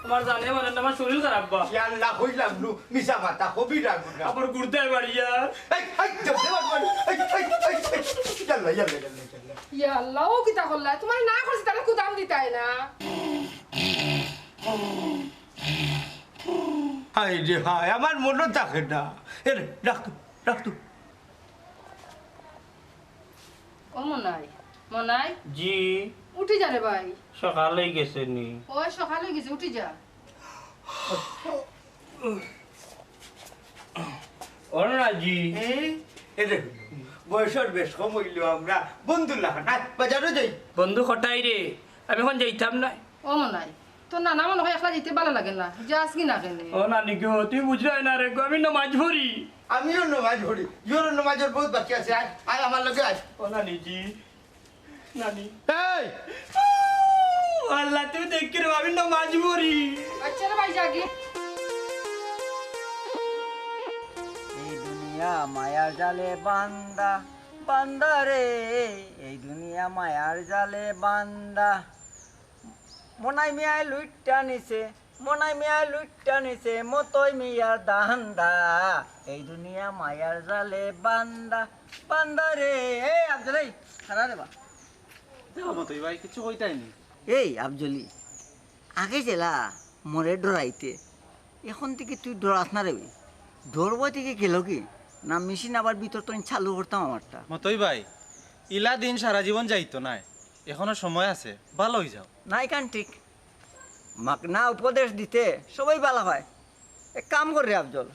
আমার জানে মানে আমার শরীর খারাপ বা আল্লাহ হইলাম নু মিশা মাথা হবি রাখবো না আবার ঘুরতে বাড়িয়া ইয়া আল্লাহ ও কিতা করলা তোমার না করছি তাহলে কুদাম দিতাই না হাই রে হাই আমার মনে থাকে না রাখতো রাখতো ও মনাই মনাই জি উঠি যা রে ভাই সকালেই গেছে নি ওই সকালে গেছে উঠি যা অনা জি বয়সের বেশ কম হইল আমরা বন্ধু লাগান বাজারও যাই বন্ধু হঠাই রে আমি এখন যাইতাম না ও মনাই তোর নানা মনে হয় একলা যেতে ভালো লাগে না যাস কি না কেন ও নানি গো তুই বুঝলাই না রে গো আমি নমাজ পড়ি আমিও নমাজ পড়ি ইয়োর নমাজের বহুত বাকি আছে আয় আয় আমার লগে আয় ও নানি জি নানি এই আল্লাহ তুই দেখি রে আমি নমাজ পড়ি আচ্ছা রে ভাই জাগি এই দুনিয়া মায়ার জালে বান্দা বান্দা রে এই দুনিয়া মায়ার জালে বান্দা মনাই মিয়ায় লুইটটা নিছে মনাই মিয়ায় লুইটটা নিছে মতই মিয়ার দান্দা এই দুনিয়া মায়ার জালে বান্দা বান্দা রে এই আফজলি খারা রে বা মতই ভাই কিছু কইতাইনি এই আফজলি আগে জেলা মরে ডরাইতে এখন থেকে তুই ডরাস না রে ডরব থেকে গেল কি না মেশিন আবার ভিতর তো চালু করতাম আমারটা মতই ভাই ইলা দিন সারা জীবন যাইতো নাই এখনো সময় আছে ভালো হয়ে যাও নাই কান ঠিক মাক না উপদেশ দিতে সবাই ভালো হয় এক কাম করে আফজল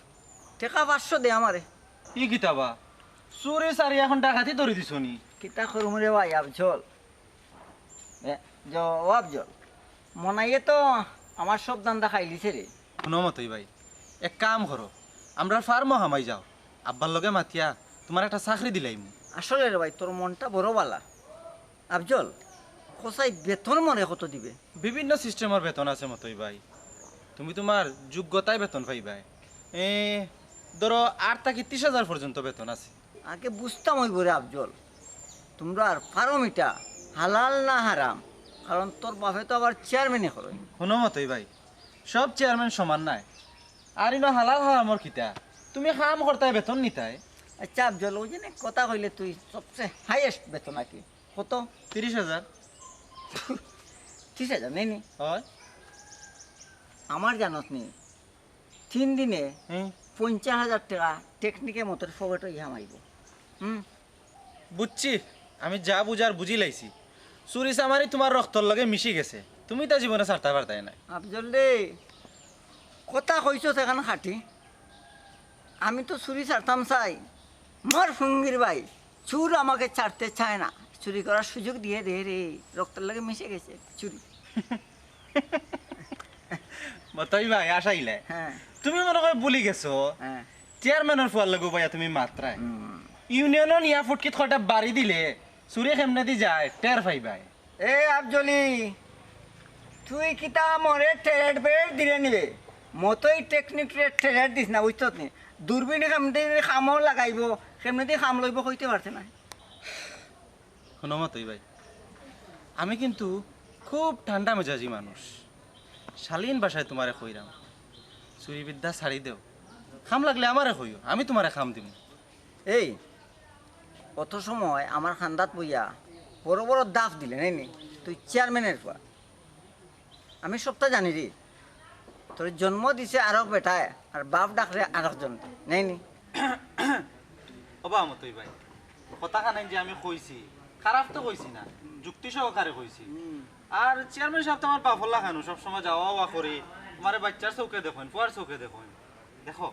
টেকা 500 দে আমারে ই কিতাবা চোরে সারি এখন ডাকাতি ধরে দিছ নি কিতা করুম রে ভাই আফজল ও আফজল মনাইয়ে তো আমার সব দান্দা খাই লিছে রে শুনো মতই ভাই এক কাম করো আমরা ফার্মও হামাই যাও আব্বার লগে মাতিয়া তোমার একটা চাকরি দিলাইমু আসলে রে ভাই তোর মনটা বড় বালা আফজল কোসাই বেতন মনে কত দিবে বিভিন্ন সিস্টেমের বেতন আছে মতই ভাই তুমি তোমার যোগ্যতায় বেতন পাইবাই ধরো 8 থেকে 30,000 পর্যন্ত বেতন আছে আগে বুঝতাম ওই বলে আফজল তোমরা আর ফার্মিটা হালাল না হারাম কারণ তোর বাপে তো আবার চেয়ারম্যানে করো শুনো মতই ভাই সব চেয়ারম্যান সমান নাই আর ইনো হালাল হারামর খিতা তুমি কাম করতাই বেতন নিতাই আচ্ছা আফজল ওই যে কথা কইলে তুই সবচেয়ে হাইয়েস্ট বেতন নাকি কত 30,000 30,000 নেই নি হয় আমার জানত নি 3 দিনে হুম 50,000 টাকা টেকনিকের মতো ফগট ইহা মাইব বুঝছি আমি যা বুঝার বুঝি লাইছি চুরি চামারি তোমার রক্তর লগে মিশি গেছে তুমি তা জীবনে ছাড়তে পারতাই নাই আফজল রে কথা কইছ সেখানে খাটি আমি তো চুরি ছাড়তাম চাই মোর সঙ্গীর ভাই চুর আমাকে ছাড়তে চায় না চুরি করার সুযোগ দিয়ে দে রে রক্তের লগে মিশে গেছে চুরি মতই ভাই আসাইলে হ্যাঁ তুমি মনে করে বলি গেছো হ্যাঁ চেয়ারম্যানের ফুয়ার লগো ভাইয়া তুমি মাত্রায় হুম। ইউনিয়নও নিয়া ফুটকিত কটা বাড়ি দিলে চুরি কেমনে দি যায় টের পাইবাই এ আফজলি তুই কিতা মরে ট্রেড বেড দিলে নিবে মতই টেকনিক ট্রেড দিস না বুঝত নি দূরবীনে কেমনি খামও লাগাইব কেমনি খাম লইব কইতে পারছে না শোনো মতই ভাই আমি কিন্তু খুব ঠান্ডা মেজাজি মানুষ শালীন বাসায় তোমারে কইরাম চুরি বিদ্যা ছাড়ি দেও খাম লাগলে আমারে কইও আমি তোমারে খাম দিম এই কত সময় আমার খান্দাত বইয়া বড় বড় দাফ দিলে নাই নি তুই চেয়ারম্যানের পর আমি সবটা জানি রে তোর জন্ম দিছে আরক বেটায় আর বাপ ডাকলে আরেকজন নাই নি অবা মতই ভাই কথা খানাই যে আমি কইছি খারাপ তো কইছি না যুক্তি সহকারে কইছি আর চেয়ারম্যান সাহেব তো আমার বাফর লাগানো সবসময় যাওয়া আওয়া করি আমার বাচ্চার চৌকে দেখুন পুয়ার চৌকে দেখুন দেখো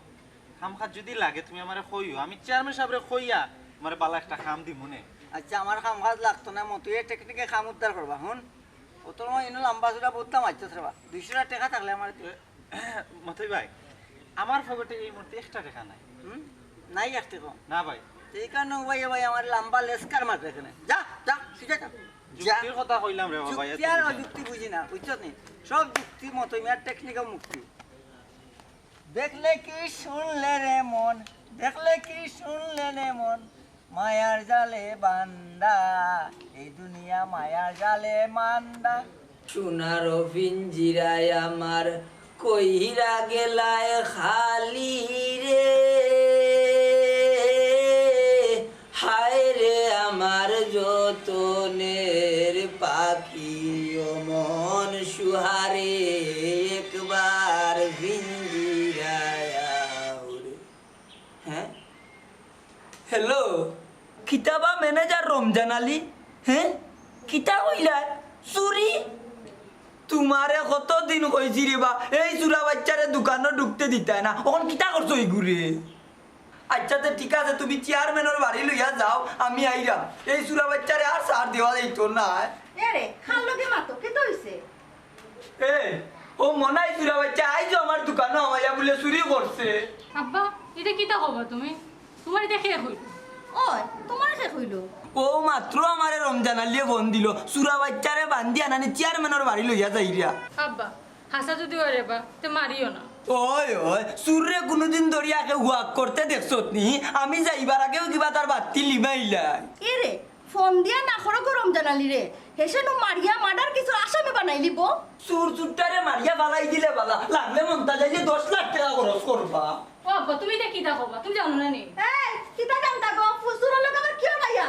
খাম খাত যদি লাগে তুমি আমার কইও আমি চেয়ারম্যান সাহেবরে কইয়া আমার বালা একটা খাম দি মনে আচ্ছা আমার খাম কাজ লাগতো না মতুয়ে টেকনিকে খাম উদ্ধার করবা হুন ও তোর মই এনে লম্বা চূড়া বলতাম আচ্ছা থাকবা 200 টাকা থাকলে আমার মতই ভাই আমার পকেটে এই মুহূর্তে এক্সট্রা টাকা নাই নাই আসতে কম না ভাই এই কারণে ভাই ভাই আমার লম্বা লেস্কার মারবে এখানে যা যা শিখে যা যুক্তির কথা কইলাম রে বাবা যুক্তি আর অযুক্তি বুঝি না বুঝছো নি সব যুক্তি মতো আর টেকনিক্যাল মুক্তি দেখলে কি শুনলে রে মন দেখলে কি শুনলে রে মন মায়ার জালে বান্দা এই দুনিয়া মায়ার জালে মান্দা সোনার পিঞ্জিরায় আমার কইরা গেলায় খালি রে হায় রে আমার যতনের পাখি ও মন সুহারে একবার পিঞ্জিরায় আউরে। হ্যাঁ হ্যালো কিতাবা ম্যানেজার রমজান আলী হ্যাঁ কিতা কইলা চুরি তোমারে কতদিন কইছি রে বা এই চুরা বাচ্চারে দোকানে ঢুকতে দিতাই না এখন কিতা করছো এই ঘুরে আচ্ছা তো ঠিক আছে তুমি চেয়ারম্যানের বাড়ি লইয়া যাও আমি আইরাম এই চুরা বাচ্চারে আর সার দেওয়া যাইতো না এরে খাল লগে মাতো কে তো হইছে এ ও মনাই চুরা বাচ্চা আইজো আমার দোকানে আমায়া বলে চুরি করছে আব্বা এটা কিতা হবা তুমি তোমার এটা খেয়ে হইল ওই তোমার শেষ হইল ও মাত্র আমারে রমজান আলিয়ে ফোন দিল চুরা বাচ্চারে বান্ধি আনানি চেয়ারম্যানের বাড়ি লইয়া যাইরা আব্বা হাসা যদি হয় রে বা তে মারিও না ওই ওই সুরে কোনোদিন ধরিয়াকে হুয়াক করতে দেখছত নি আমি যাইবার আগেও কিবা তার বাতি লিমাইলাই এরে ফোন দিয়া না খরো গরম জানালি রে হেসেনো মারিয়া মার্ডার কিছু আসামি বানাই লিব সুর চুট্টারে মারিয়া বালাই দিলে বালা লাগলে মনটা যাইলে 10 লাখ টাকা খরচ করবা ও আব্বা তুমি এটা কিতা হবা তুমি জানো না নি এই কিতা জানতা গো ফুসুরের লগে আমার কি হলাইয়া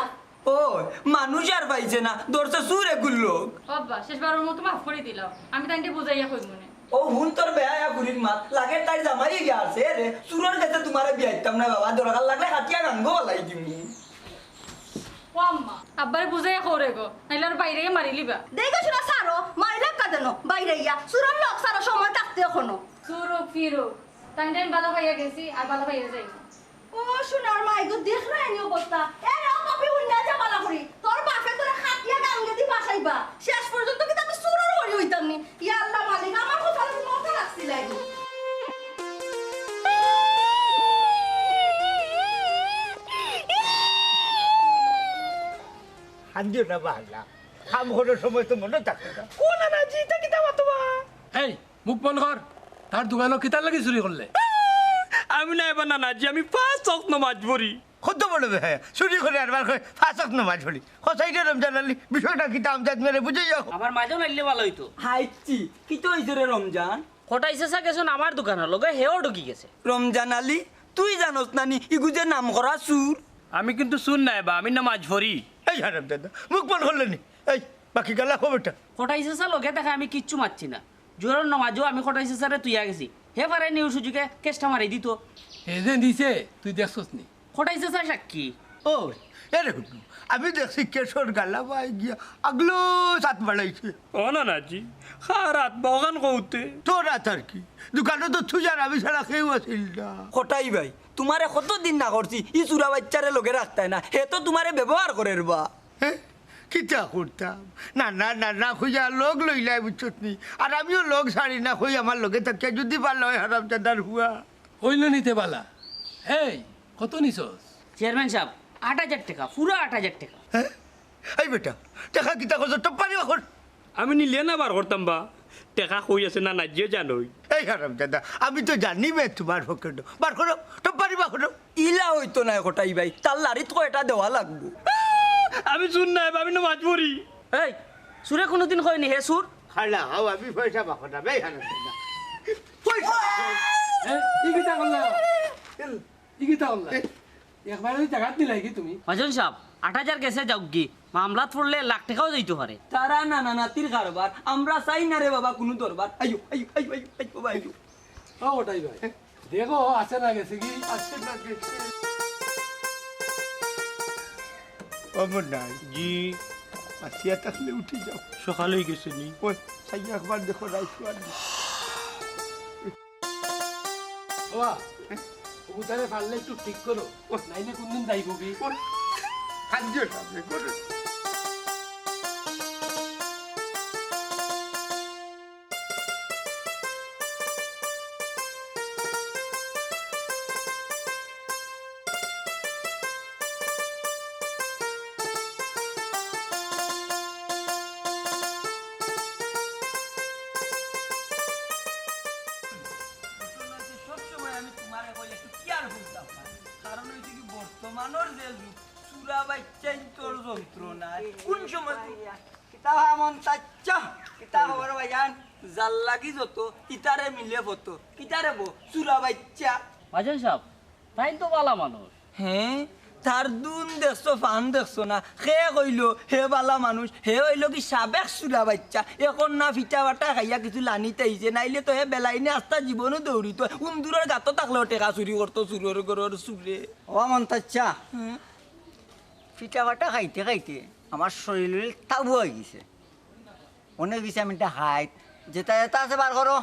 ওই মানুষ আর পাইছে না ধরছে সুরে গুল্লো ও আব্বা শেষবারের মতো মাফ করে দিলাম আমি তাইকে বুঝাইয়া কই মনে ও হুন তোর বেয়া বুড়ির মাত লাগে তাই জামাই গিয়াছে রে সুরের কাছে তোমারে বিয়াইতাম না বাবা দরকার লাগলে হাতিয়া গাঙ্গো বলাই দিমু ও আম্মা আব্বারে বুঝাইয়া করে গো নাইলে আর বাইরে গিয়ে মারি লিবা দেখো শুনা সারো মারিলা কাদেনো বাইরে ইয়া সুরের লোক সারো সময় থাকতে এখনো সুরো ফিরো তাই টাইম ভালো পাইয়া গেছি আর ভালো পাইয়া যাই ও সোনার মাই গো দেখ না এনি অবস্থা এরে ও বাপি উন্না জামালা করি তোর বাপে তোরে খাটিয়া গাঙ্গে দি বাসাইবা শেষ পর্যন্ত কি তুমি সুরের হরি হইতাম নি ইয়া আল্লাহ মালিক আমার কথা মাথা রাখছি লাগি হান্দিও না বাহালা কাম করার সময় তো মনে থাকে না কোন না জিতা কিতা মাতবা এই মুখ বন্ধ কর তার দোকানও কিতার লাগি চুরি করলে আমি না এবার নানাজি আমি 5 ওয়াক্ত নামাজ পড়ি কত বড় ভাই চুরি করে আরবার করে ফাঁসক নামাজ পড়ি কসাইটা রমজান আলী বিষয়টা কিতা আমজাদ মেরে বুঝে যাও আমার মাঝেও নাইলে ভালো হইতো হাইছি কি তো হইছে রে রমজান কটাইছে চা গেছুন আমার দোকানের লগে হেও ঢুকি গেছে রমজান আলী তুই জানোস নানি ইগুজে নাম করা সুর আমি কিন্তু শুন নাই বা আমি নামাজ পড়ি এই হারাম দাদা মুখ বন্ধ করলেনি এই বাকি গেলা খবরটা কটাইছে চা লগে দেখা আমি কিচ্ছু মারছি না জোরের নমাজও আমি কটাইছে চারে তুইয়া গেছি হে পারে নিউ সুযোগে কেসটা মারি দিত এই যে দিছে তুই দেখছস নি কটাইছে চা সাক্ষী ও এরে হুটু আমি দেখছি কেশর গালা বাই গিয়া আগলো সাত বাড়াইছে ও নানাজি খারাত বাগান কৌতে তোর রাত আর কি দোকানে তো থুজার আমি ছাড়া কেউ আসিল না কটাই ভাই তোমারে কতদিন না করছি ই চুরা বাচ্চারে লগে রাখতাই না হে তো তোমারে ব্যবহার করে বা হ্যাঁ কিতা করতাম না না না না খুঁজা লোক লইলাই বুঝছত নি আর আমিও লোক ছাড়ি না খুঁজ আমার লগে থাকে যদি পারল হয় হারাম চাদার হুয়া হইল নিতে বালা এই কত নিছস চেয়ারম্যান সাহেব 8,000 টাকা পুরো 8,000 টাকা হ্যাঁ এই বেটা দেখা কিতা করছো টপ্পারি এখন আমি নিলে না বার করতাম বা টেকা কই আছে না নাজিয়ে জানোই এই হারাম দাদা আমি তো জানি বে তোমার পকেট বার করো টপ্পারি বার করো ইলা হইতো না কটাই ভাই তার লারিত কয়টা দেওয়া লাগবো আমি শুন নাই আমি নামাজ পড়ি এই সুরে কোনোদিন হয়নি হে সুর খালা হাও আমি পয়সা বাকো না বে হারাম দাদা পয়সা ইগিতা করলা ইগিতা করলা একবার ওই জায়গা দিলাই কি তুমি মাজন সাহেব 8,000 গেছে যাও কি মামলাত পড়লে লাখ টাকাও যাইতে পারে তারা না না নাতির কারবার আমরা চাই না রে বাবা কোনো দরবার আইও আইও আইও আইও আইও বাবা আইও ও ওটাই ভাই দেখো আছে না গেছে কি আছে না গেছে অমর নাই জি আসিয়া থাকলে উঠে যাও সকালে গেছে নি ওই সাই একবার দেখো রাইছু আর বাবা কবুতরে পারলে একটু ঠিক করো নাইলে কোনদিন যাইব কি খাদ্য সামনে করো জামানোর যে যুগ চূড়া বাচ্চাই তোর যন্ত্রণা কোন সময় কিতা মন চাচ্চা কিতা খবর ভাইজান জাল লাগি যত ইতারে মিলে ফটো কিতারে বো চূড়া বাচ্চা ভাইজান সাহেব তাই তো বালা মানুষ হ্যাঁ তার দুন দেখছো ফান দেখছো না সে কইল হে বালা মানুষ হে হইল কি সাবেক চূড়া বাচ্চা এখন না ফিটা বাটা খাইয়া কিছু লানিতে আইছে নাইলে তো হে বেলাইনে আস্তা জীবনও দৌড়িত উন্দুরের গাতো থাকলেও টেকা চুরি করতো চুরের ঘরের চুরে ও মন্তাচ্ছা ফিটা বাটা খাইতে খাইতে আমার শরীরের তাবু হয়ে গেছে অনেক ভিটামিনটা হাইট যেটা যেটা আছে বার করো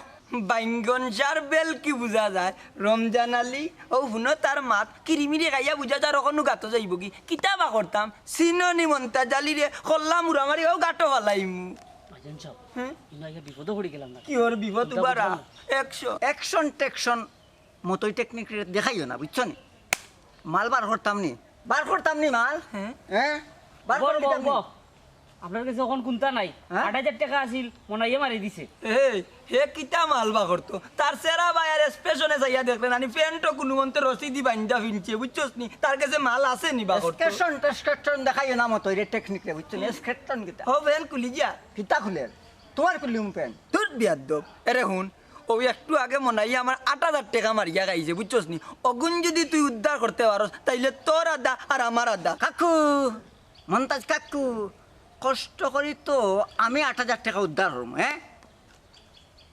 বাইঙ্গন সার বেল কি বুঝা যায় রমজান আলী ও শুনো তার মাত কিরিমিরি খাইয়া বুঝা যায় ওখানে গাতো যাইব কি কিতাবা করতাম সিননি মন্তা জালি রে কল্লা মুরামারি ও গাটো ফালাইমু ভাইজান সাহেব ইনাকে বিপদে পড়ে গেলাম না কি ওর বিপদ উবারা অ্যাকশন টেকশন মতোই টেকনিক দেখাইও না বুঝছো নি মাল বার করতাম নি মাল হ্যাঁ বার বল করতাম নি। আপনার কাছে এখন কোনটা নাই হ্যাঁ? 8000 টাকা আছিল মনাইয়ে মারি দিছে হে কিতা মালবা করতো তার সেরা বায়ার স্টেশনে যাইয়া দেখলেন আমি প্যান্টও কোনো মন্তে রসিদি বান্ধা ফিনছে বুঝছস নি তার কাছে মাল আছে নি বা করতো স্টেশন দেখাইও না মতো রে টেকনিক রে বুঝছো স্টেশন কিতা ও ভ্যান খুলি যা কিতা খুলে তোমার খুলিম প্যান তোর বিয়ার দব এরে হুন ও একটু আগে মনাই আমার 8000 টাকা মারিয়া গাইছে বুঝছস নি অগুন যদি তুই উদ্ধার করতে পারস তাইলে তোর আদা আর আমার আদা কাকু মন্তাজ কাকু কষ্ট করি তো আমি 8000 টাকা উদ্ধার হম হ্যাঁ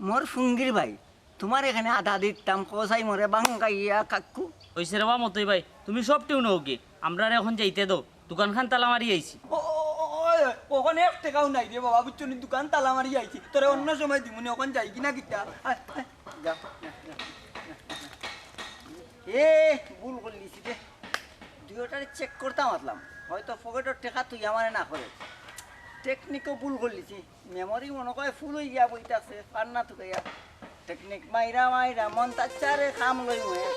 মোর ফুঙ্গির ভাই তোমার এখানে আধা দিতাম কসাই মরে বাঙ্গাইয়া কাকু ওইসে রে বা মতই ভাই তুমি সব টিউ নও কি আমরা এখন যাইতে দাও দোকান খান তালা মারি আইছি ওখানে 1 টাকাও নাই রে বাবা বুঝছো নি দোকান তালা মারি আইছি তোরে অন্য সময় দিমুনি ওখান যাই কিনা কিটা এ ভুল করলিছি রে দুইটারে চেক করতাম আসলাম হয়তো পকেটের টাকা তুই আমারে না করে টেকনিকও ভুল করলিছি মেমোরি মনে করে ফুল হয়ে গিয়া বইতাছে পার না তুকে টেকনিক মাইরা মন তাচ্চারে কাম লই ময়ে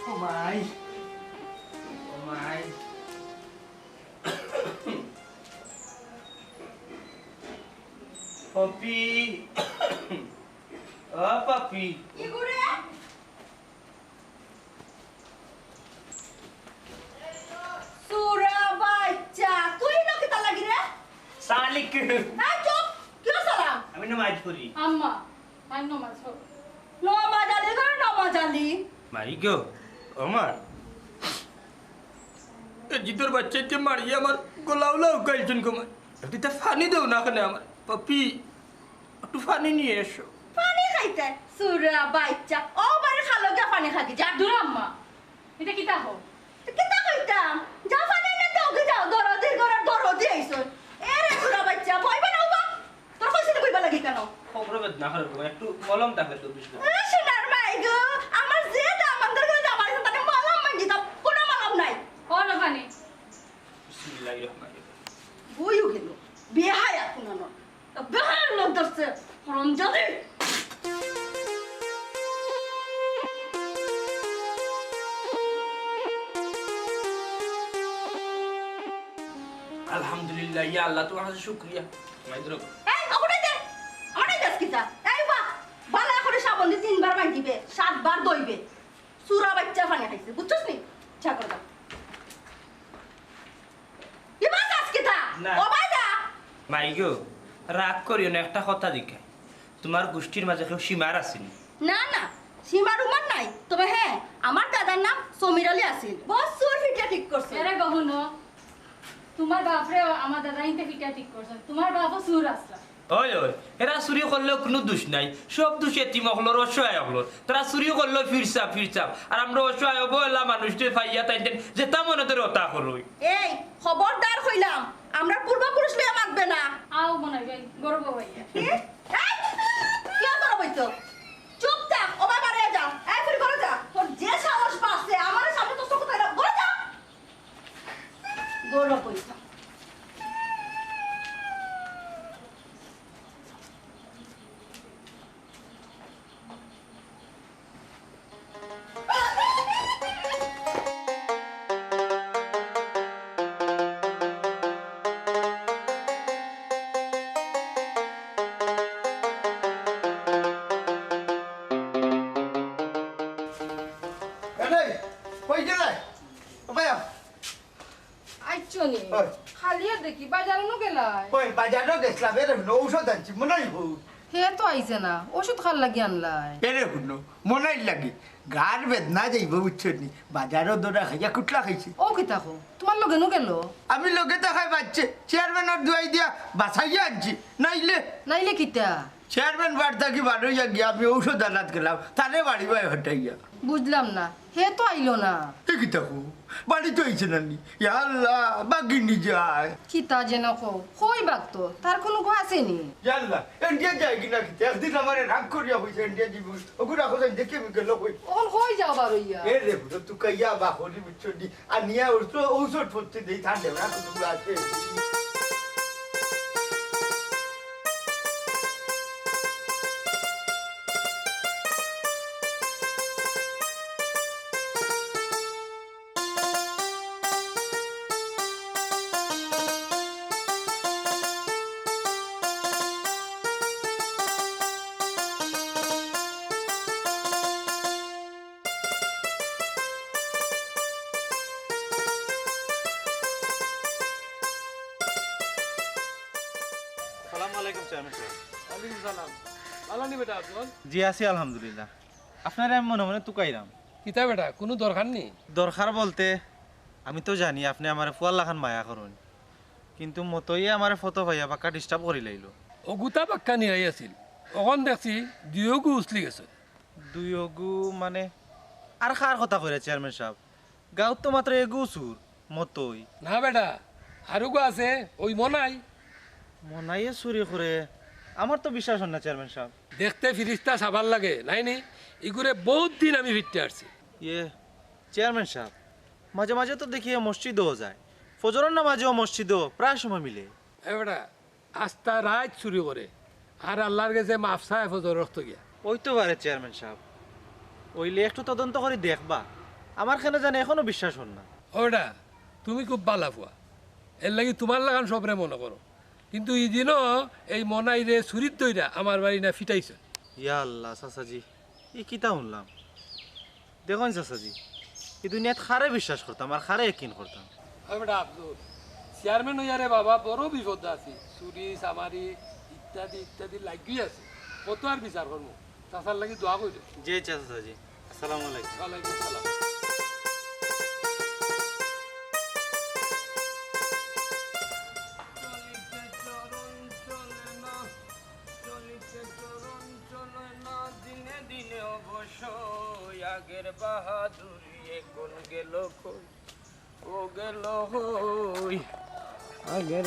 ও মাই পপি ও পপি কি করে সুরা বাচ্চা তুই না কিতা লাগি রে সালিক না চুপ কি সালাম আমি নামাজ পড়ি আম্মা আই নমাজ পড়ো নমাজ আলি করে নমাজ আলি মারি গো আমার জিতর বাচ্চাকে মারিয়ে আমার গোলাউলা উকাইছেন কমার একটু তা ফানি দেও না কেন আমার পপি একটু ফানি নিয়ে এসো পানি খাইতে সুরা বাচ্চা ও বারে খালো গা পানি খাকি যা দূর আম্মা এটা কি তা হো কিতা কইতাম যা পানি না দাও গে যাও দরদি আইছো এরে সুরা বাচ্চা ভয়বা না বা তোর কইছিস কইবা লাগি কেন খবর না করে একটু কলম থাকলে তো বিষ্ণু সোনার মাই গো আমার যে দাম আন্দর করে জামাই তাকে মালাম মাগি দাও কোনো মালাম নাই ও না পানি বিসমিল্লাহির রহমানির রহিম বইও গেল বিহায় এখন না বেহার লোক ধরছে রমজানে আলহামদুলিল্লাহ ইয়া আল্লাহ তোমার কাছে শুকরিয়া মাইদ্র এই ওখানে দে আমারই দেশ কিতা এই বা বালা করে সাবন দিয়ে 3 বার মাই দিবে 7 বার দইবে সুরা বাচ্চা পানি খাইছে বুঝছস নি চা করে দাও কি বাস আজকে তা না। ও বাইদা মাই গো রাগ করিও না একটা কথা দেখাই তোমার গোষ্ঠীর মাঝে কেউ সীমার আসেনি না না সীমার উমার নাই তবে হ্যাঁ আমার দাদার নাম সমীর আলী আছিল বস সুর ফিটা ঠিক করছে এরে গহনো তোমার বাপরে আমার দাদা ইনতে ফিটা ঠিক করছেন তোমার বাপও সুর আসলা ওই ওই এরা চুরি করলেও কোনো দোষ নাই সব দোষ এতিম হকলোর অসহায় হকলোর তারা চুরি করলেও ফিরছাপ আর আমরা অসহায় হবো এলা মানুষদের ফাইয়া তাইতেন যেটা মনে তোর অতা করই এই খবরদার হইলাম আমরা পূর্বপুরুষ লইয়া মাগবে না আও মনে হয় গর্ব হইয়া কি এই, কি করব তো চুপ থাক ও বাবা রে যা এই ফির করে যা তোর যে সাহস পাচ্ছে আমার সামনে তো চোখ তাইরা করে যা গরব হইতা নি ওই। খালি আর দেখি বাজারে নো গেলাই ওই বাজারও গেছিলাম এর ঔষধ আনছি মনে হয় হে তো আইছে না ওষুধ খাল লাগি আনলাই এরে শুনো মনে লাগে গার বেদনা যাইব বুঝছো নি বাজারও দৌড়া খাইয়া কুটলা খাইছে ও কি থাকো তোমার লগে নো গেল আমি লোকে তো খাই পাচ্ছে চেয়ারম্যানের দুয়াই দিয়া বাছাইয়া আনছি নাইলে নাইলে কিতা চেয়ারম্যান বাড়ি থাকি বাড়িয়া গিয়া আমি ঔষধ আনাত গেলাম তারে বাড়ি বাই হটাইয়া বুঝলাম না হে তো আইলো না কি থাকো বাড়ি তো হয়েছে না নি আল্লাহ বাগিনি যায় কিতা যেন কো কই বাগতো তার কোনো গো আসেনি আল্লাহ ইন্ডিয়া যায় কিনা একদিন আমার রাগ করিয়া হয়েছে ইন্ডিয়া জীব ওগুলো এখন দেখে আমি গেল কই ওন কই যাও বারইয়া এ রে বুড়ো তুই কাইয়া বা হলি বুঝছো নি আর নিয়ে ঔষধ পড়তে দেই ঠান্ডা না কোনো আছে আসসালামু আলাইকুম চেয়ারম্যান সাহেব ওয়ালাইকুম সালাম ভালো নি বেটা আব্দুল জি আছি আলহামদুলিল্লাহ আপনার আমি মনে মনে তুকাইলাম কিতা বেটা কোনো দরকার নেই দরকার বলতে আমি তো জানি আপনি আমার ফুয়াল্লা খান মায়া করুন কিন্তু মতই আমার ফটো ভাইয়া বাক্কা ডিস্টার্ব করি লাইলো ও গুতা পাক্কা নিরাই আছিল অকন দেখছি দুয়োগু উছলি গেছে দুই অগু মানে আর কার কথা কইরা চেয়ারম্যান সাহেব গাঁৱত তো মাত্র এগু সুর মতই না বেটা আরো গো আছে ওই মনাই মনাইয়ে চুরি করে আমার তো বিশ্বাস হয় না চেয়ারম্যান সাহেব দেখতে ফিরিস্তা সাবার লাগে নাই নি ইগুরে বহুত দিন আমি ফিরতে আসছি ইয়ে চেয়ারম্যান সাহেব মাঝে মাঝে তো দেখি মসজিদও যায় ফজরের নামাজেও মসজিদও প্রায় সময় মিলে এ বেটা আস্তা রাত চুরি করে আর আল্লাহর কাছে মাফ চায় ফজর রক্ত গিয়া ওই তো পারে চেয়ারম্যান সাহেব ওইলে একটু তদন্ত করে দেখবা আমার কেন জানে এখনো বিশ্বাস হন না ও বেটা তুমি খুব বালা ফুয়া এর লাগি তোমার লাগান সবরে মনে করো কিন্তু এই দিনও এই মনাই রে চুরির দইরা আমার বাড়ি না ফিটাইছে ইয়া আল্লাহ চাচাজি ই কিতা শুনলাম দেখুন চাচাজি এই দুনিয়াত খারে বিশ্বাস করতাম আর খারে একিন করতাম বেটা আব্দুল চেয়ারম্যান হইয়ারে বাবা বড় বিপদ আছে চুরি চামারি ইত্যাদি ইত্যাদি লাগিয়ে আছে কত আর বিচার করবো চাচার লাগি দোয়া করে জি চাচাজি আসসালামু আলাইকুম ওয়ালাইকুম সালাম দিনে দিনে অবশ্যই আগের বাহাদুরি এখন গেল কই ও গেল হই আগের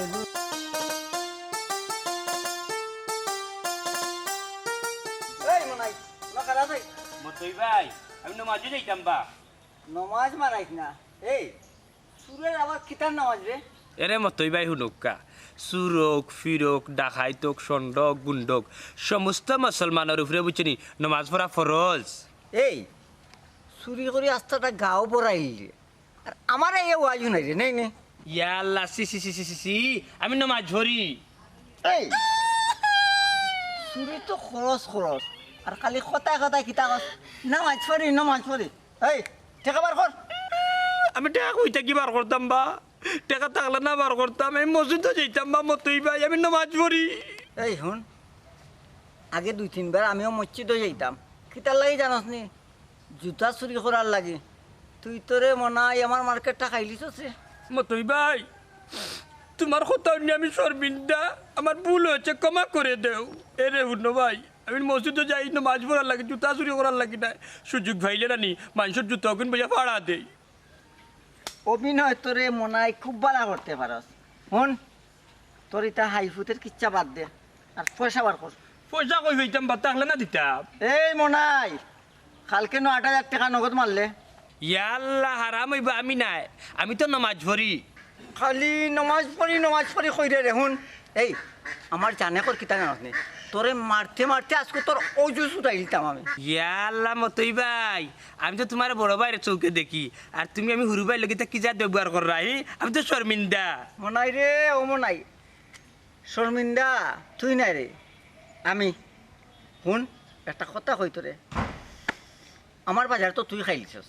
এই মনাই নকারা থাই মতই ভাই আমি নমাজে যাইতাম বা নমাজ মারাইস না এই সুরের আবার কিতার নামাজ রে এরে মতই ভাই হুনুকা সুরক ফিরক ডাকাইতক সন্ডক গুন্ডক সমস্ত মুসলমানের উপরে বুঝছি নমাজ পড়া ফরজ এই চুরি করে আস্তাটা গাও পড়াইলি আর আমার এই ওয়াজ নাই রে নেই নে ইয়াল্লা সি সি সি সি সি সি আমি নমাজ ধরি এই চুরি তো খরচ খরচ আর খালি কথায় কথায় কিতা কস নামাজ পড়ি এই ঠেকাবার কর আমি টাকা কইতে কি বার করতাম বা টাকা থাকলে না বার করতাম আমি মসজিদে যাইতাম বা মতই ভাই আমি নমাজ পড়ি এই শুন আগে 2-3 বার আমিও মসজিদে যাইতাম কিতার লাগি জানাস নি জুতা চুরি করার লাগে তুই তোরে মনাই আমার মার্কেটটা খাইলিস রে মতই ভাই তোমার কথা নিয়ে আমি শর্মিন্দা আমার ভুল হয়েছে ক্ষমা করে দেও এরে হুনো ভাই আমি মসজিদে যাই নমাজ পড়ার লাগে জুতা চুরি করার লাগি না সুযোগ ভাইলে রানি মানুষের জুতা কিন বইয়া ভাড়া দেই অভিনয় তোরে মনাই খুব ভালো করতে পারস শুন তোর ইটা হাইফুতের কিচ্ছা বাদ দে আর পয়সা বার কর পয়সা কই হইতাম বা তাহলে না দিতাম এই মনাই কালকে 8,000 টাকা নগদ মারলে ইয়াল্লা হারাম হইবা আমি নাই আমি তো নমাজ পড়ি খালি নমাজ পড়ি কইরে রে শুন এই আমার জানে কর কিতা জানাস নি তোরে মারতে মারতে আজকে তোর ওজুস উঠাইতাম আমি ইয়াল্লা মতই ভাই আমি তো তোমার বড় ভাইয়ের চৌকে দেখি আর তুমি আমি হুরু ভাই লগিতে কি যা ব্যবহার কর রাহি আমি তো শর্মিন্দা মনাই রে ও মনাই শর্মিন্দা তুই নাই রে আমি শুন একটা কথা কই তোরে আমার বাজার তো তুই খাইলিছস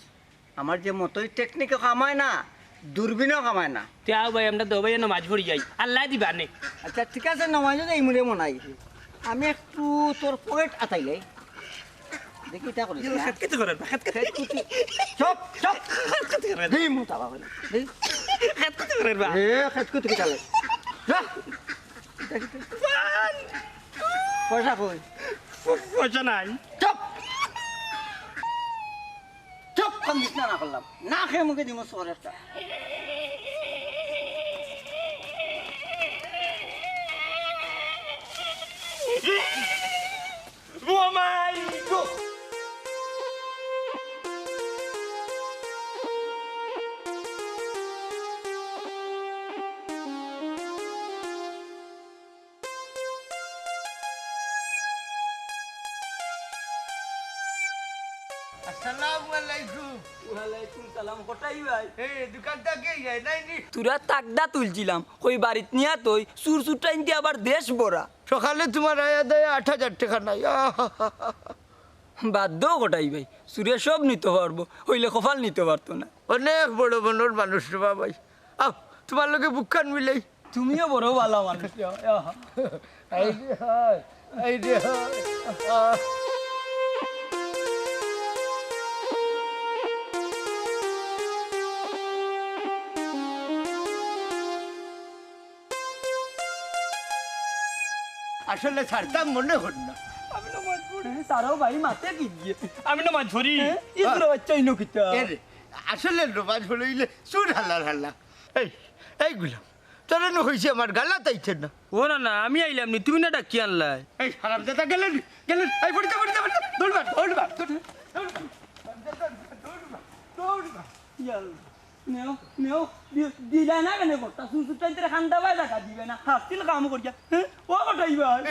আমার যে মতই টেকনিকে কামায় না দূরবীনও কামায় না। তে আও ভাই আমরা দো ভাই নামাজ পড়ি যাই আল্লাহ দিবা নে আচ্ছা ঠিক আছে নমাজ এই মুড়ে মনাই আমি একটু তোর পকেট আতাইলে দেখি তা করিস না। কেতে করেন চপ চপ দেই মোটা বাবা দেই কেতে করেন বা এ খেত কুতি চালে যা পয়সা কই পয়সা নাই চপ চপ কম না করলাম না খেয়ে মুখে দিমো সরেরটা ও মাই গড আসসালামু আলাইকুম। ওয়ালাইকুম সালাম কোটাই ভাই এই দোকানটা কে যায় নাই নি? তুরা তাকদা তুলছিলাম কই বাড়িত নিয়া তুই সুর সুরটা ইনতে আবার দেশ বড়া সকালে তোমার আয়া দেয় 8,000 টাকা নাই। বাদ দাও কোটাই ভাই সুরে সব নিতে পারবো হইলে কপাল নিতে পারতো না অনেক বড় মনের মানুষ রে বাবাই। আও তোমার লগে বুকখান মিলাই। তুমিও বড় ভালো মানুষ এই রে হয়, এই রে হয়। আসলে ছাড়তাম মনে হল না। তারও ভাই মাতে কি গিয়ে আমি নামাজ পড়ি ইসরা বাচ্চা ইনো কিতা এরে আসলে নমাজ হইলে চুর হাল্লার হাল্লা। এই গুলাম তোরা নো হয়েছে আমার গালা তাইছে না। ও না না আমি আইলাম নি তুমি না ডাকি আনলাই এই হারাম দাদা গেলেন গেলেন এই পড়তে পড়তে পড়তে দৌড়বা দৌড়বা দৌড়বা। নেও নেও দিলা না কেন করতা সুর সুরটা ইনতে খান্দা বাই দেখা দিবে না হাসিল কাম করিয়া ও কোটাই ভাই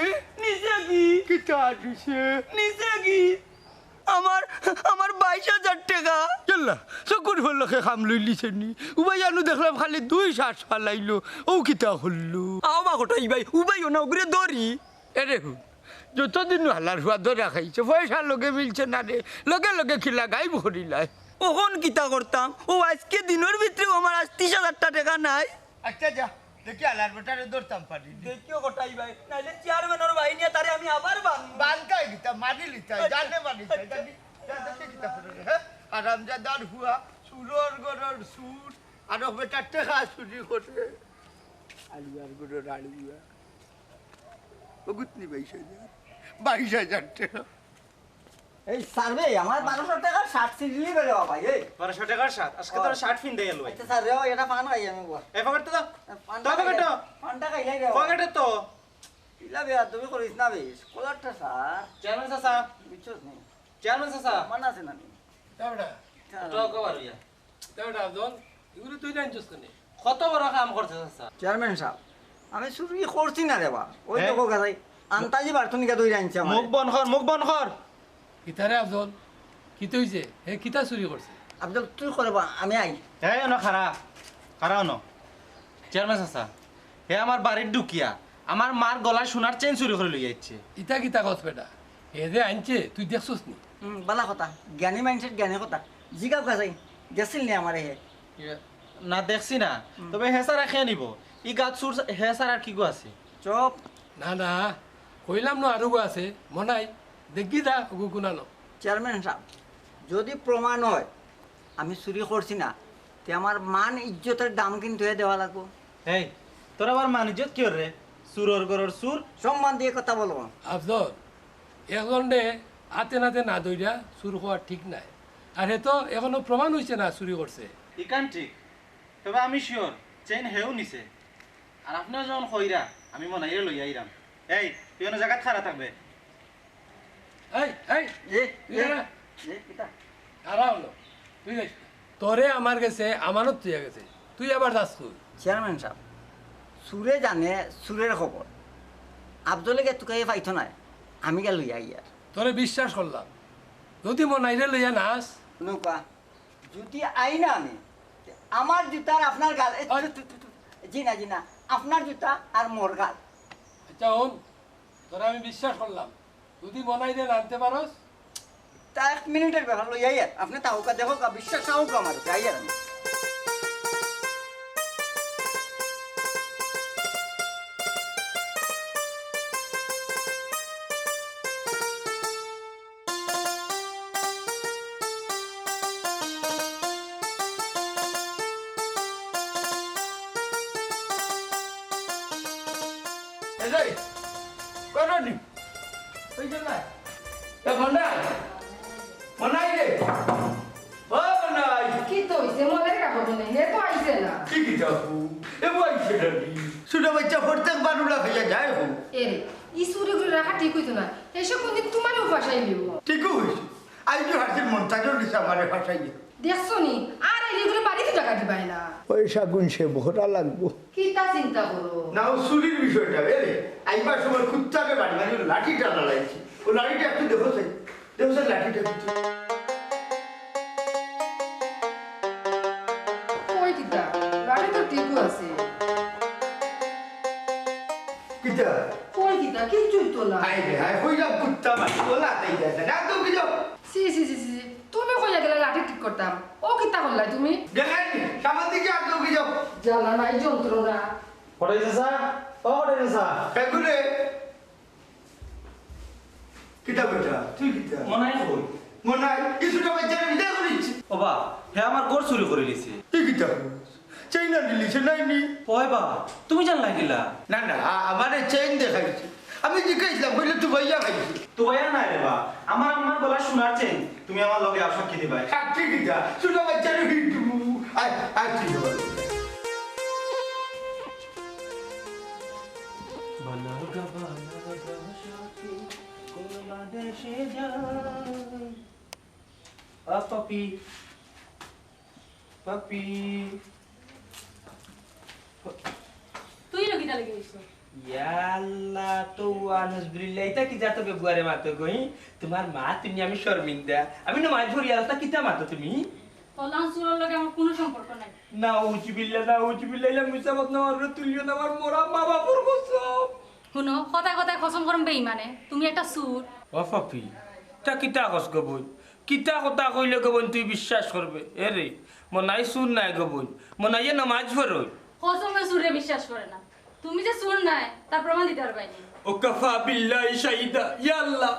নিচে কি কিতা দিছে নিচে কি আমার আমার 22,000 টাকা চল্লা চকুর ফলকে খাম লই লিছে নি উবাই আনু দেখলাম খালি 2 শ্বাস ফালাইলো ও কিতা হল্লু আও বা কোটাই ভাই উবাইও না উগরে দরি এরে হুন যতদিন হালার হুয়া ধরা খাইছে পয়সা লগে মিলছে না রে লগে লগে খিলা গাই ভরিলাই ওহন কিতা করতাম ও আজকে দিনের ভিতরে আমার 30,000 টাকা নাই আচ্ছা যা দেখি হালার বেটারে ধরতাম পারি দেখিও কোটাই ভাই নাইলে চেয়ারম্যানের ভাই নিয়ে তারে আমি আবার বানবো বানকাই গিতা মারি লিতাই জানে মারি তাই জানি জানি কিতা করে হ্যাঁ আরাম জাদার হুয়া সুরর গরর সুর আর বেটা টাকা চুরি করে আলিয়ার গরর আলিয়া ওগুতনি 22,000 টাকা এই সার্ভে আমার 1200 টাকার শার্ট সিজলি বেরে বাবা এই 1200 টাকার শার্ট আজকে তোর শার্ট ফিন দেই লই আচ্ছা স্যার রে এটা পান খাই আমি বল এই পকেট তো পানটা পকেট তো পানটা খাইলাই রে পকেটে তো ইলা বে তুমি করিস না বে কলারটা স্যার চেয়ারম্যান চাচা বিচছ নি চেয়ারম্যান চাচা মান আছে না নি তাবড়া তো কবার হইয়া তাবড়া আফজল এগুলো তুই জানছিস কেন কত বড় কাম করছে চাচা চেয়ারম্যান সাহেব আমি চুরি করছি না রে বা ওই তো গাই আন্তাজি বার্তনিকা দই রাইনছে আমার মুখ বন্ধ কর মুখ বন্ধ কর কিতারে আফজল কি তৈছে হে কিতা চুরি করছে আব্দুল তুই করে বা আমি আই এই ন খারা খারাও ন চেয়ারম্যান চাচা হে আমার বাড়ির ঢুকিয়া আমার মার গলায় সোনার চেন চুরি করে লই যাচ্ছে ইতা কিতা কস বেটা হে যে আনছে তুই দেখছস নি বালা কথা জ্ঞানী মাইন্ডসেট জ্ঞানী কথা জিগাও গাছাই গেছিল নি আমার হে না দেখছি না তবে হেসারা খেয়ে নিব ই গাছ সুর হেসার আর কি গো আছে চপ না না কইলাম না আরো গো আছে মনাই দেখি দা ওগো কুনানো চেয়ারম্যান সাহেব যদি প্রমাণ হয় আমি চুরি করছি না তে আমার মান ইজ্জতের দাম কিন্তু দেওয়া লাগবো এই তোর আবার মানিজ্জত কি রে সুরর গরর সুর সম্মান দিয়ে কথা বলবো আফজল এখন দে হাতে নাতে না দইরা চুর হওয়া ঠিক নাই আর হে তো এখনো প্রমাণ হয়েছে না চুরি করছে ইকান ঠিক তবে আমি শিওর চেন হেও নিছে আর আপনিও যখন কইরা আমি মনাইরে লই আইরাম এই তুই অন্য জায়গায় খাড়া থাকবে এই এই এ তুই না কিতা আরা হলো তুই যাইস না। তোরে আমার গেছে আমানত তুই গেছে তুই আবার যাস তুই চেয়ারম্যান সাহেব সুরে জানে সুরের খবর আব্দুলকে তুকাই পাইতো নাই আমি গে লইয়া ইয়ার তোরে বিশ্বাস করলাম যদি মনাইরে লইয়া নাস নৌকা যদি আই না আমি তে আমার জুতার আপনার গাল জি না আপনার জুতা আর মোর গাল আচ্ছা হন তোরা আমি বিশ্বাস করলাম যদি মনাইরে আনতে পারস তা 1 মিনিটের ব্যাপার লইয়া ইয়ার আপনি তাহকা দেখো বিশ্বাস হোক আমার যাই আর আমি এই করনি ওই যে না এ মনাই মনাই রে ও মনাই কি তো হইছে মনের কাপড় নেই হে তো আইছে না কি কি যাবো এ বইছে রে সুদা বাচ্চা প্রত্যেক বারুলা হইয়া যায় হো এরে ই সুরে গুলো রাখা ঠিক হইতো না এসব কোনদিন তোমার উপাসাই লিব ঠিক হইছে আই যে হাসির মন্তাজর দিছে আমারে ফাসাই দেখছো নি আর এই লিগুলো বাড়িতে টাকা দিবাই না পয়সা গুনছে ভোটা লাগবো কি তা চিন্তা করো নাও চুরির বিষয়টা এরে আইবার সময় কুত্তাকে বাড়ি মানে লাঠিটা লাগাইছে ও লাঠিটা একটু দেখো দেখো লাঠিটা কই কিতা গাড়ি তো ঠিক আছে কিটা কই কিতা কিচ্ছুই তো না হাই রে হাই কই যাও কুত্তা বাড়ি ও লাগাই যাচ্ছে না তো কি যাও সি সি সি সি তুমি কইয়া গেলে লাঠি ঠিক করতাম ও কিতা করলাই তুমি দেখাইনি সামনে দিকে আর তো কি যাও জ্বালা নাই যন্ত্রণা পড়াইছে স্যার ও পড়াইছে স্যার কাকুরে কিটা বেটা তুই কিটা মনে হয় কই মনে হয় কিছুটা বাচ্চারা বিদায় করেছি ওবা হে আমার ঘর চুরি করে লিছে কি কিটা চাইনা দিলিছে নাই নি ওই বা তুমি জানলা গিলা না না আমারে চেইন দেখাইছে আমি জিজ্ঞাসলাম বললে তুই ভাইয়া খাইছি তো ভাইয়া নাই রে বা আমার আম্মার গলা শোনার চেন তুমি আমার লগে আর সাক্ষী দিবাই সাক্ষী কিটা ছোট বাচ্চারা হিটু আয় আয় ঠিক আছে পাপি পাপি তুই লগিটা লাগি আইছো ইয়াল্লা তো আনজবিল্লাহ এটা কি যাতো বেগুয়ারে মাতো গই তোমার মা তুমি আমি শর্মিন্দা আমি না মাছ ভরি আলতা কিতা মাতো তুমি কল্যাণ সুরের লগে আমার কোনো সম্পর্ক নাই না উজবিল্লাহ ইলা মুসাবাত না আর তুলিও না আমার মোরা মা বাপুর কসম শুনো কথায় কথায় খসম করম বেইমানে তুমি একটা সুর ও পাপি তা কিতা কস গবই কিতা কথা কইলে গবন তুই বিশ্বাস করবে এরে মনাই শুন নাই গবন মনাইয়ে নামাজ পড়ই খসমে সুরে বিশ্বাস করে না তুমি যে সুর নাই তার প্রমাণ দিতে পারবাইনি ও কাফা বিল্লাহি শাহিদা ইয়া আল্লাহ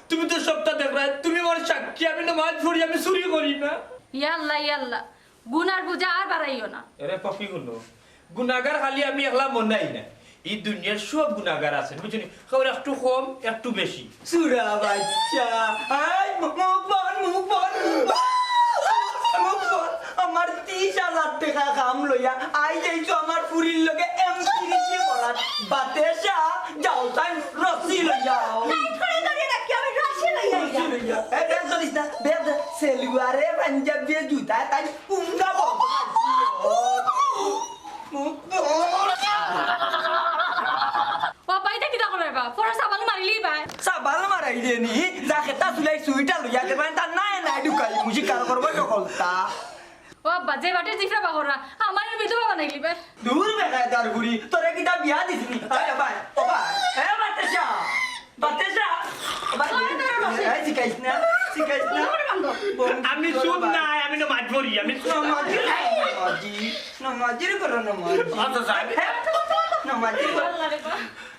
তুমি তো সবটা দেখ রায় তুমি আমার সাক্ষী আমি নামাজ পড়ি আমি চুরি করি না ইয়াল্লাহ গুনার বুঝা আর বাড়াইও না এরে পাপি গুলো গুনাহগার খালি আমি একলা মনাই না এই দুনিয়ার সব গুনাহগার আছেন বুঝছেন খবর একটু কম একটু বেশি সুরা বাচ্চা আই মুখ বন আমার 30,000 টাকা কাম লইয়া আই যাইছো আমার পুরির লগে এমপিরিটি করার বাতেশা যাও তাই রসি লইয়াও করে ধরে রাখি আমি রসে লইয়া এ বেদ দিস না বেদ সেলুয়ারে পাঞ্জাবি জুতা তাই পুঙ্গা বন্ধ মুখ ও বাইতে কিটা করবা ফরা সাবাল মারিলি বাই সাবাল মারাই দেনি যা খেতা সুলাই সুইটা লইয়া দেবেন তা নাই নাই ঢুকাই মুজি কার করব নকলতা ও বাজে বাটে জিফরা বাহরা আমার বিধবা বানাইলি বাই দূর বেগায় দারগুড়ি তোরে কিটা বিয়া দিছিনি আরে ভাই ও ভাই এ বাতেশা ভাই শিখাইছ না আমি শুন নাই আমি নামাজ পড়ি আমি নমাজির করো নমাজি আচ্ছা সাহেব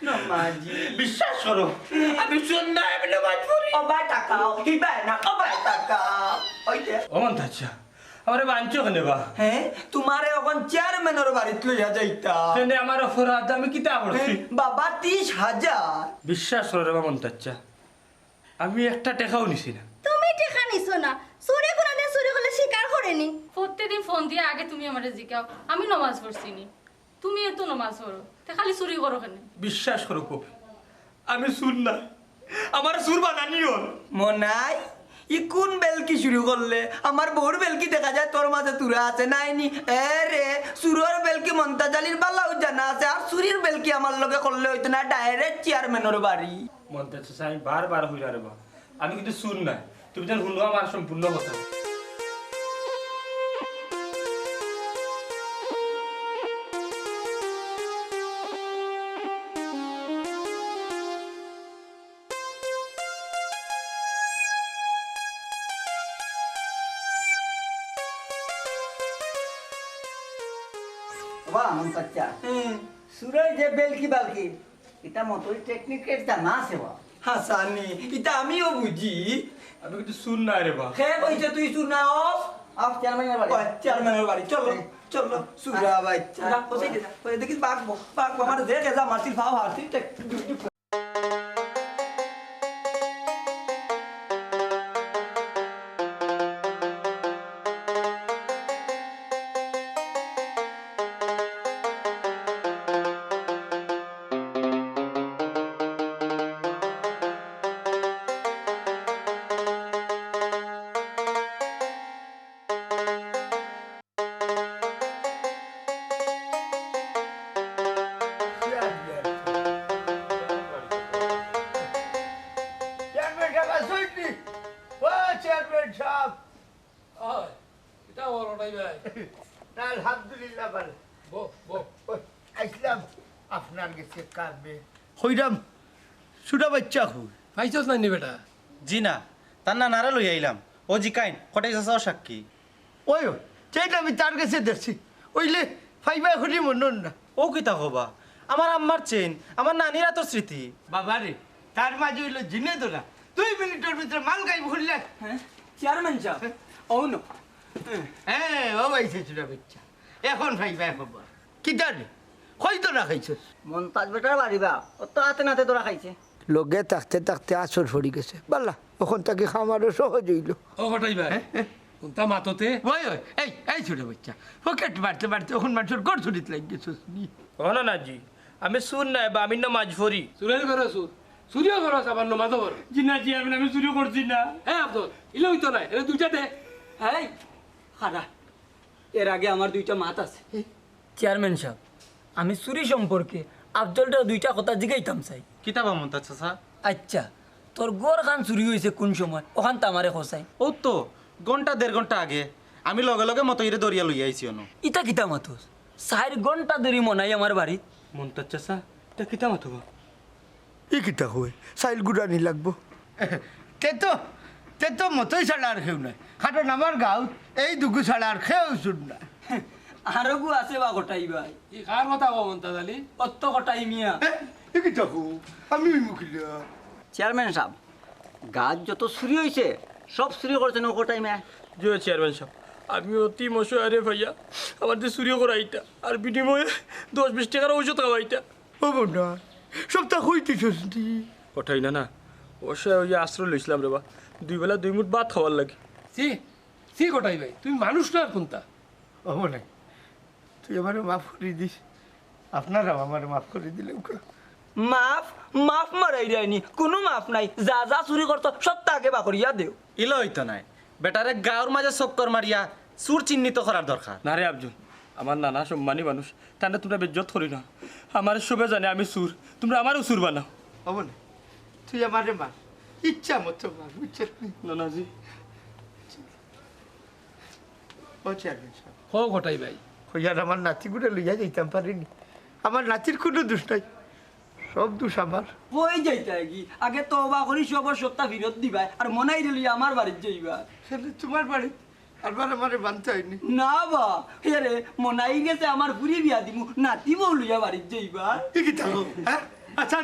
নমাজি বিশ্বাস করো আমি শুন নাই আমি নামাজ পড়ি ও ভাই টাকাও হিবাই না ও ভাই টাকাও ওইতে ওমন তাচ্ছা আমারে বাঞ্চো কেনে বা হ্যাঁ তোমারে এখন চেয়ারম্যানের বাড়িত লইয়া যাইতা কেনে আমার অপরাধ আমি কিতা করছি বাবা 30,000 বিশ্বাস করো রে ওমন তাচ্ছা আমি একটা টাকাও নিছি না তুমি টেকা নিছো না চুরি করে দিয়ে চুরি করলে স্বীকার করেনি প্রত্যেকদিন ফোন দিয়ে আগে তুমি আমারে জিকাও আমি নামাজ পড়ছিনি তুমি এত নামাজ পড়ো তে খালি চুরি করো কেন বিশ্বাস করো কবি আমি শুন না আমার সুর বানানিও মনাই ই কোন বেলকি শুরু করলে আমার বউর বেলকি দেখা যায় তোর মাঝে তুরা আছে নাইনি এ রে সুরর বেলকি মন্তাজালির বালাও জানা আছে আর সুরির বেলকি আমার লগে করলে হইতো না ডাইরেক্ট চেয়ারম্যানের বাড়ি মন তাচ্ছা আমি বারবার হইরা রে বা আমি কিন্তু শুন না তুমি যেন শুনো আমার সম্পূর্ণ কথা বাহ মন্তাচ্চা সুরই যে বেলকি বালকি এটা মতোই টেকনিকের জানা আছে বা হাসানি এটা আমিও বুঝি আমি কিন্তু শুন না রে বা হে কইছে তুই শুনাও আপ চেয়ারম্যানের বাড়ি চেয়ারম্যানের বাড়ি চলো চলো সুরা বাচ্চা কোথায় দে ওই দেখি বাগবো আমার যে গেজা মারছিল ভাও হারছি চেয়ারম্যান সাহেব আসুননি ও চেয়ারম্যান সাহেব হয় এটা বড়টাই ভাই না আলহামদুলিল্লাহ ভালো বো বো আসলাম আপনার কাছে কামে হইরাম সুরা বাচ্চা খুব পাইছস না নি বেটা জি না তার না নারা লই আইলাম ও জি কাইন কটাই চাচাও সাক্ষী ওই সেইটা আমি তার কাছে দেখছি ওইলে ফাইবা খুঁজি মনন না ও কিতা হবা আমার আম্মার চেন আমার নানিরা তোর স্মৃতি বাবা রে তার মাঝে হইলো জিনে তোরা 2 মিনিটের ভিতরে মাল গাইব খুললে চেয়ারম্যান সাহেব ও নো হ্যাঁ ও আইছে সুরা বাচ্চা এখন ফাইবা খবর কি জানি হয়তো না খাইছস মন্তাজ বেটার বাড়িবা ও তো হাতে নাতে তোরা খাইছে লগে থাকতে থাকতে আসর পড়ি গেছে বাল্লা ওখান থেকে খামারও সহজ হইল ও হটাই ভাই কোনটা মাততে ওই ওই এই ছোট বাচ্চা পকেট মারতে মারতে ওখান মানুষের গড় ছুটিতে লাগ গেছিস নি না না জি আমি সুর নাই বা আমি নামাজ পড়ি সুরের ঘরে সুর সূর্য ঘর আবার নমাজ ঘর জি না জি আমি চুরি করছি না হ্যাঁ আব্দুল ইলে হইতো না এটা দুইটা দে এই খারা এর আগে আমার দুইটা মাত আছে চেয়ারম্যান সাহেব আমি চুরি সম্পর্কে আফজলটা দুইটা কথা জিগাইতাম চাই কিতাবা মন্তাজ চাচা আচ্ছা তোর গোর খান চুরি হয়েছে কোন সময় ওখান তো আমারে খসাই ও তো ঘন্টা 1.5 ঘন্টা আগে আমি লগে লগে মতো ইরে দরিয়া লই আইছি অন ইটা কিতা মাতোস 4 ঘন্টা ধরে মনাই আমার বাড়ি মন্তাজ চাচা এটা কিতা মাথবা ই কিতা হয় সাইল গুড়ানি লাগবো তে তো মতোই ছাড়া আর খেউ নাই কারণ আমার গাঁও এই দুগু ছাড়া আর খেউ শুন না আরো গু আছে বা গোটাই ভাই ই কার কথা কও মন্তাজ আলী কত গোটাই মিয়া ই কিতা হো আমি মুখিলা চেয়ারম্যান সাহেব গাছ যত চুরি হয়েছে সব চুরি করছেন ও গোটাই মিয়া জি চেয়ারম্যান সাহেব আমি অতি মশারে ভাইয়া আমার যে চুরি করাইটা আর বিনিময়ে 10-20 টাকার ঔষধ খাওয়াইটা ও না সপ্তাহ হইতেছিস নি ওঠাই না না অবশ্যই ওই যে আশ্রয় লইছিলাম রে বা 2 বেলা 2 মুঠ ভাত খাওয়ার লাগে সি সি গোটাই ভাই তুমি মানুষ না আর কোনটা ও নাই তুই আমারে মাফ করে দিস আপনারা আমারে মাফ করে দিলেন মাফ মাফ মারাই দেয়নি কোনো মাফ নাই যা যা চুরি করতো সব তাকে বাকরিয়া দেও ইলো হইতো নাই বেটারে গাঁর মাঝে চক্কর মারিয়া চুর চিহ্নিত করার দরকার না রে আবজুল আমার নানা সম্মানী মানুষ তাহলে তোমরা বেজ্জত করি না আমার সবে জানে আমি সুর তোমরা আমারও সুর বানাও হব না তুই আমারে মার ইচ্ছা মতো মার বুঝছিস নানাজি ও চেয়ারম্যান সাহেব হো গোটাই ভাই হইয়ার আমার নাতিগুলো লইয়া যাইতাম পারিনি আমার নাতির কোনো দোষ নাই সব দোষ আমার কই যাইতা কি আগে তওবা করি সবার সত্তা ফিরত দিবা আর মনাই দিলি আমার বাড়িতে যাইবা সেটা তোমার বাড়ি আরবার আমারে বানতে হয়নি না বা হেরে মনাই গেছে আমার পুরি বিয়া দিমু নাতি বউ লইয়া বাড়িতে যাইবা কি থাকো হ্যাঁ আচ্ছা